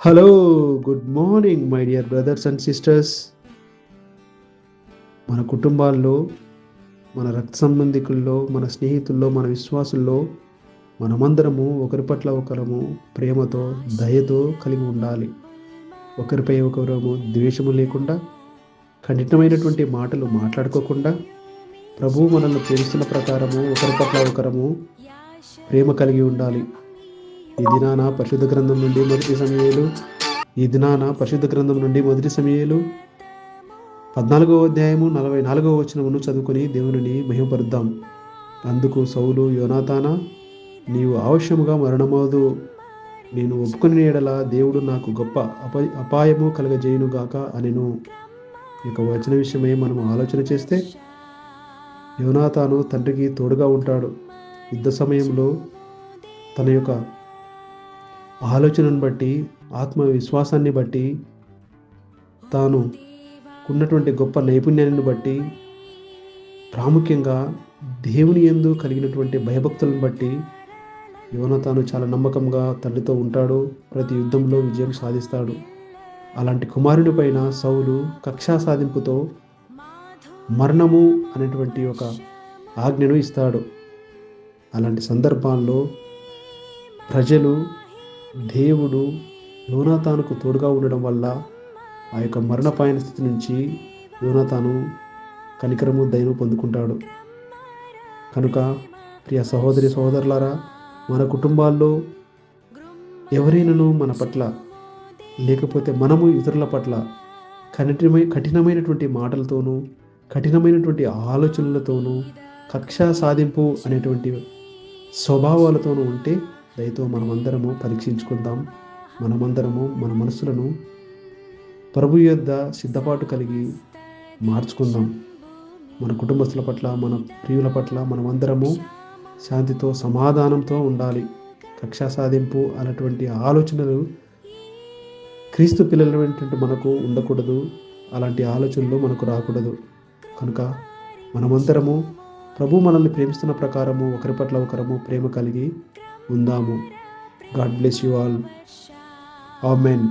Hello, good morning my dear brothers and sisters. మన కుటుంబాల్లో, మన రక్త సంబంధికుల్లో, మన స్నేహితుల్లో, మన విశ్వాసుల్లో మనమందరము ఒకరి పట్ల ఒకరము ప్రేమతో, దయతో కలిగి ఉండాలి. ఒకరిపై ఒకరము ద్వేషము లేకుండా, కఠినమైనటువంటి మాటలు మాట్లాడుకోకుండా, ప్రభువు మనల్ని ప్రేమిస్తున్న ప్రకారము ఒకరి పట్ల ఒకరము ప్రేమ కలిగి ఉండాలి. ఈ దినాన పరిశుద్ధ గ్రంథం నుండి మొదటి సమూయేలు 14వ అధ్యాయము 44వ వచనమును చదువుకొని దేవునిని మహిమపరుద్దాం. అందుకు సౌలు, యోనాతానా, నీవు అవశ్యముగా మరణమోదు, నేను ఒప్పుకుని ఎడల దేవుడు నాకు గొప్ప అపాయము కలగజేయునుగాక అనెను. ఇక వచన విషయమై మనం ఆలోచన చేస్తే, యోనాతాను తండ్రికి తోడుగా ఉంటాడు. యుద్ధ సమయంలో తన యొక్క ఆలోచనను బట్టి, ఆత్మవిశ్వాసాన్ని బట్టి, తాను ఉన్నటువంటి గొప్ప నైపుణ్యాన్ని బట్టి, ప్రాముఖ్యంగా దేవుని యందు కలిగినటువంటి భయభక్తులను బట్టి యోనాతాను చాలా నమ్మకంగా తండ్రితో ఉంటాడు. ప్రతి యుద్ధంలో విజయం సాధిస్తాడు. అలాంటి కుమారుని పైన సౌలు కక్షా సాధింపుతో మరణము అనేటువంటి ఒక ఆజ్ఞను ఇస్తాడు. అలాంటి సందర్భాల్లో ప్రజలు, దేవుడు యోనాతానుకు తోడుగా ఉండడం వల్ల ఆ యొక్క మరణపాయన స్థితి నుంచి యోనాతాను కనికరము, దయను పొందుకుంటాడు. కనుక ప్రియ సహోదరి సహోదరులారా, మన కుటుంబాల్లో ఎవరైనాను మన పట్ల, లేకపోతే మనము ఇతరుల పట్ల కఠినమైనటువంటి మాటలతోనూ, కఠినమైనటువంటి ఆలోచనలతోనూ, కక్షా సాధింపు అనేటువంటి స్వభావాలతోనూ ఉంటే దయతో మనమందరము పరీక్షించుకుందాం. మనమందరము మన మనసులను ప్రభు యొద్ద సిద్ధపాటు కలిగి మార్చుకుందాం. మన కుటుంబస్తుల పట్ల, మన ప్రియుల పట్ల మనమందరము శాంతితో, సమాధానంతో ఉండాలి. కక్షా సాధింపు అనేటువంటి ఆలోచనలు క్రీస్తు పిల్లలైనటువంటి మనకు ఉండకూడదు. అలాంటి ఆలోచనలు మనకు రాకూడదు. కనుక మనమందరము ప్రభు మనల్ని ప్రేమిస్తున్న ప్రకారము ఒకరి పట్ల ఒకరము ప్రేమ కలిగి ఉందాము. God bless you all. Amen.